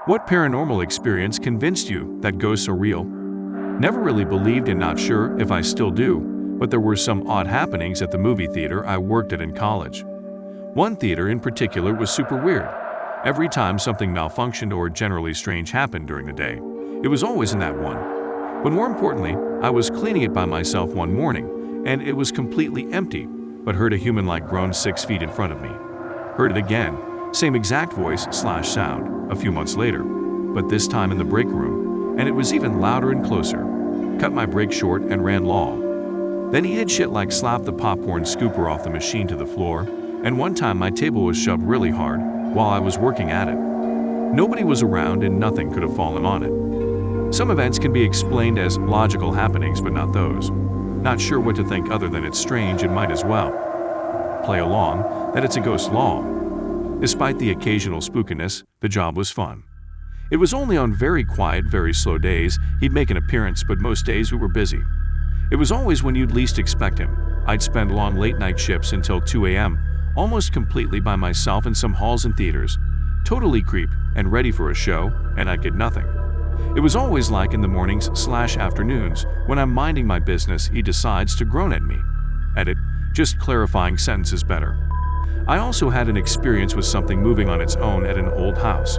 What paranormal experience convinced you that ghosts are real? Never really believed and not sure if I still do, but there were some odd happenings at the movie theater I worked at in college. One theater in particular was super weird. Every time something malfunctioned or generally strange happened during the day, it was always in that one. But more importantly, I was cleaning it by myself one morning, and it was completely empty, but heard a human-like groan 6 feet in front of me. Heard it again, same exact voice/sound, a few months later, but this time in the break room, and it was even louder and closer. Cut my break short and ran law. Then he did shit like slap the popcorn scooper off the machine to the floor, and one time my table was shoved really hard while I was working at it. Nobody was around and nothing could have fallen on it. Some events can be explained as logical happenings, but not those. Not sure what to think other than it's strange and might as well play along that it's a ghost law. Despite the occasional spookiness, the job was fun. It was only on very quiet, very slow days he'd make an appearance, but most days we were busy. It was always when you'd least expect him. I'd spend long late-night shifts until 2 a.m., almost completely by myself in some halls and theaters, totally creeped and ready for a show, and I'd get nothing. It was always like in the mornings/afternoons, when I'm minding my business, he decides to groan at me. Edit, just clarifying sentences better. I also had an experience with something moving on its own at an old house.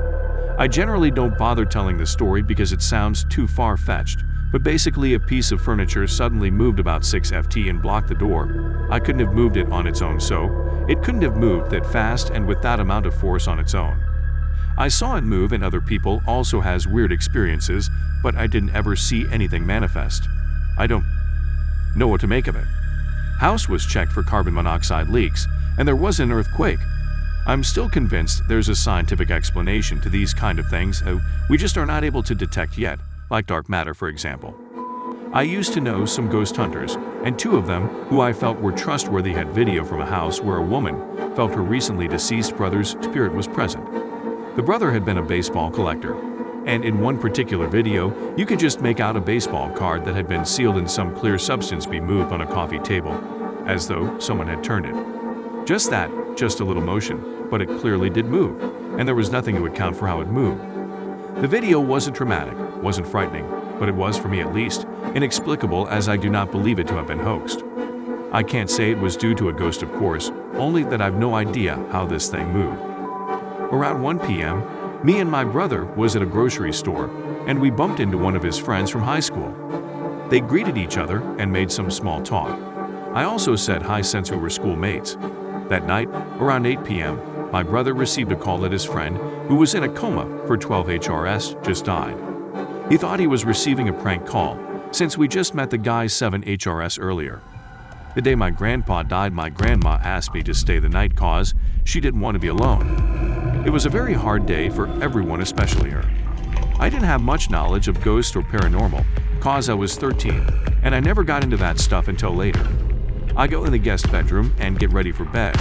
I generally don't bother telling the story because it sounds too far-fetched, but basically a piece of furniture suddenly moved about 6 ft and blocked the door. I couldn't have moved it on its own, so it couldn't have moved that fast and with that amount of force on its own. I saw it move, and other people also has weird experiences, but I didn't ever see anything manifest. I don't know what to make of it. House was checked for carbon monoxide leaks, and there was an earthquake. I'm still convinced there's a scientific explanation to these kind of things we just are not able to detect yet, like dark matter, for example. I used to know some ghost hunters, and 2 of them, who I felt were trustworthy, had video from a house where a woman felt her recently deceased brother's spirit was present. The brother had been a baseball collector, and in one particular video, you could just make out a baseball card that had been sealed in some clear substance be moved on a coffee table, as though someone had turned it. Just that, just a little motion, but it clearly did move, and there was nothing to account for how it moved. The video wasn't dramatic, wasn't frightening, but it was, for me at least, inexplicable, as I do not believe it to have been hoaxed. I can't say it was due to a ghost, of course, only that I've no idea how this thing moved. Around 1 p.m., me and my brother was at a grocery store, and we bumped into one of his friends from high school. They greeted each other and made some small talk. I also said hi since we were schoolmates. That night, around 8 p.m., my brother received a call that his friend, who was in a coma for 12 HRS, just died. He thought he was receiving a prank call, since we just met the guy 7 HRS earlier. The day my grandpa died, my grandma asked me to stay the night cause she didn't want to be alone. It was a very hard day for everyone, especially her. I didn't have much knowledge of ghosts or paranormal, cause I was 13, and I never got into that stuff until later. I go in the guest bedroom and get ready for bed.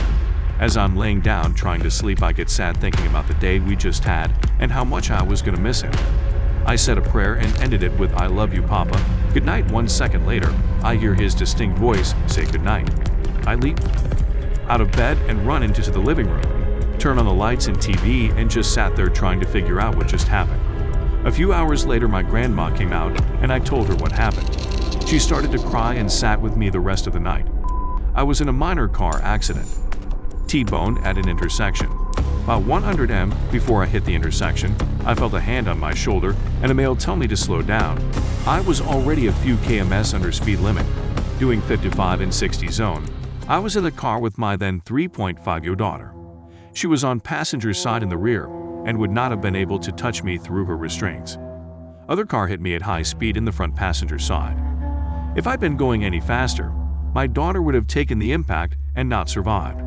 As I'm laying down trying to sleep, I get sad thinking about the day we just had and how much I was going to miss him. I said a prayer and ended it with "I love you, Papa. Good night." 1 second later, I hear his distinct voice say good night. I leap out of bed and run into the living room, turn on the lights and TV, and just sat there trying to figure out what just happened. A few hours later, my grandma came out and I told her what happened. She started to cry and sat with me the rest of the night. I was in a minor car accident. T-boned at an intersection. About 100 m before I hit the intersection, I felt a hand on my shoulder and a male tell me to slow down. I was already a few kms under speed limit, doing 55 in 60 zone. I was in the car with my then 3.5-year-old daughter. She was on passenger side in the rear and would not have been able to touch me through her restraints. Other car hit me at high speed in the front passenger side. If I'd been going any faster, my daughter would have taken the impact and not survived.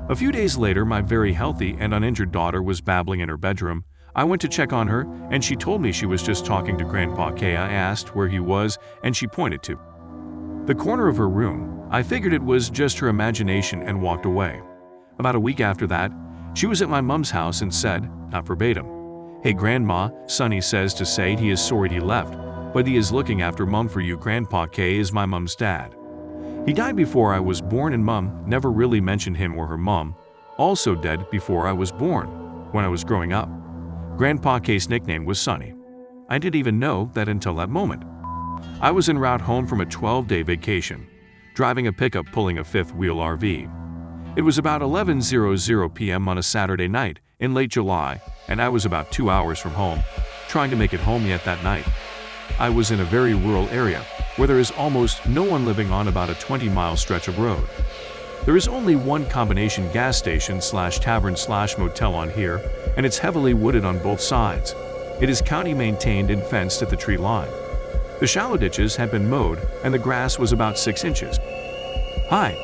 A few days later, my very healthy and uninjured daughter was babbling in her bedroom. I went to check on her, and she told me she was just talking to Grandpa K. I asked where he was, and she pointed to the corner of her room. I figured it was just her imagination and walked away. About a week after that, she was at my mom's house and said, not verbatim, "Hey Grandma, Sonny says to say he is sorry he left, but he is looking after Mom for you. Grandpa K is my mom's dad. He died before I was born, and Mom never really mentioned him or her mom, also dead before I was born, when I was growing up. Grandpa K's nickname was Sonny. I didn't even know that until that moment. I was en route home from a 12-day vacation, driving a pickup pulling a fifth-wheel RV. It was about 11:00 p.m. on a Saturday night in late July, and I was about 2 hours from home, trying to make it home yet that night. I was in a very rural area, where there is almost no one living on about a 20-mile stretch of road. There is only one combination gas station / tavern / motel on here, and it's heavily wooded on both sides. It is county maintained and fenced at the tree line. The shallow ditches had been mowed, and the grass was about 6 inches. Hi.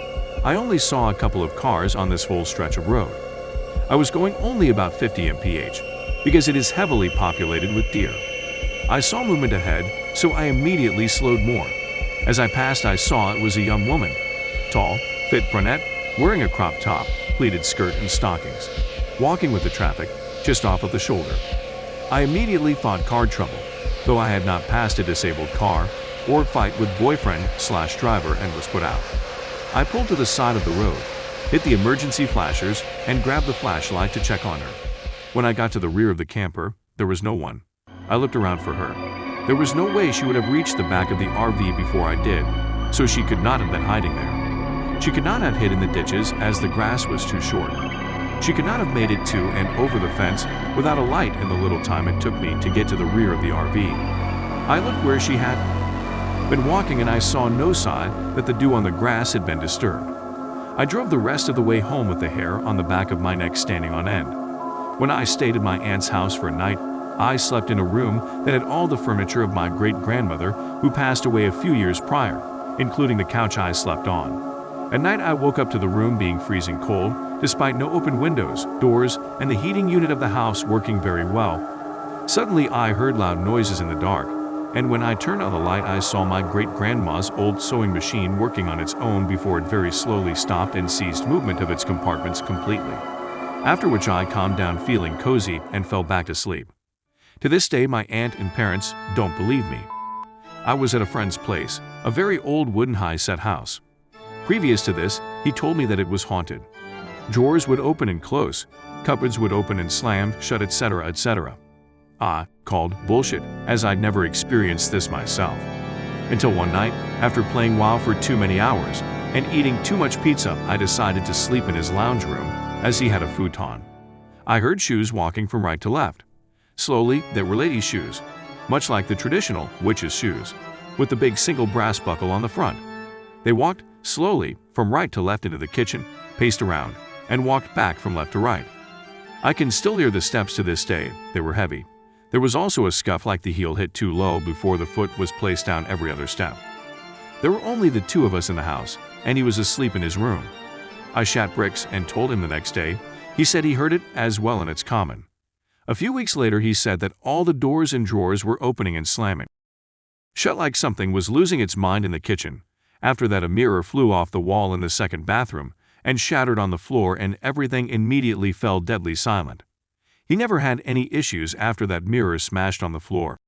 I only saw a couple of cars on this whole stretch of road. I was going only about 50 mph, because it is heavily populated with deer. I saw movement ahead, so I immediately slowed more. As I passed, I saw it was a young woman, tall, fit brunette, wearing a crop top, pleated skirt and stockings, walking with the traffic, just off of the shoulder. I immediately thought car trouble, though I had not passed a disabled car or fight with boyfriend / driver and was put out. I pulled to the side of the road, hit the emergency flashers, and grabbed the flashlight to check on her. When I got to the rear of the camper, there was no one. I looked around for her. There was no way she would have reached the back of the RV before I did, so she could not have been hiding there. She could not have hid in the ditches as the grass was too short. She could not have made it to and over the fence without a light in the little time it took me to get to the rear of the RV. I looked where she had been walking, and I saw no sign that the dew on the grass had been disturbed. I drove the rest of the way home with the hair on the back of my neck standing on end. When I stayed at my aunt's house for a night, I slept in a room that had all the furniture of my great-grandmother who passed away a few years prior, including the couch I slept on. At night, I woke up to the room being freezing cold, despite no open windows, doors, and the heating unit of the house working very well. Suddenly, I heard loud noises in the dark, and when I turned on the light, I saw my great-grandma's old sewing machine working on its own before it very slowly stopped and ceased movement of its compartments completely. After which I calmed down feeling cozy and fell back to sleep. To this day, my aunt and parents don't believe me. I was at a friend's place, a very old wooden high-set house. Previous to this, he told me that it was haunted. Drawers would open and close, cupboards would open and slam shut, etc., etc. I called bullshit, as I'd never experienced this myself. Until one night, after playing WoW for too many hours and eating too much pizza, I decided to sleep in his lounge room, as he had a futon. I heard shoes walking from right to left. Slowly, they were ladies' shoes, much like the traditional witches' shoes, with the big single brass buckle on the front. They walked slowly from right to left into the kitchen, paced around, and walked back from left to right. I can still hear the steps to this day. They were heavy. There was also a scuff like the heel hit too low before the foot was placed down every other step. There were only the two of us in the house, and he was asleep in his room. I shat bricks and told him the next day. He said he heard it as well, and it's common. A few weeks later, he said that all the doors and drawers were opening and slamming shut, like something was losing its mind in the kitchen. After that, a mirror flew off the wall in the second bathroom and shattered on the floor, and everything immediately fell deadly silent. He never had any issues after that mirror smashed on the floor.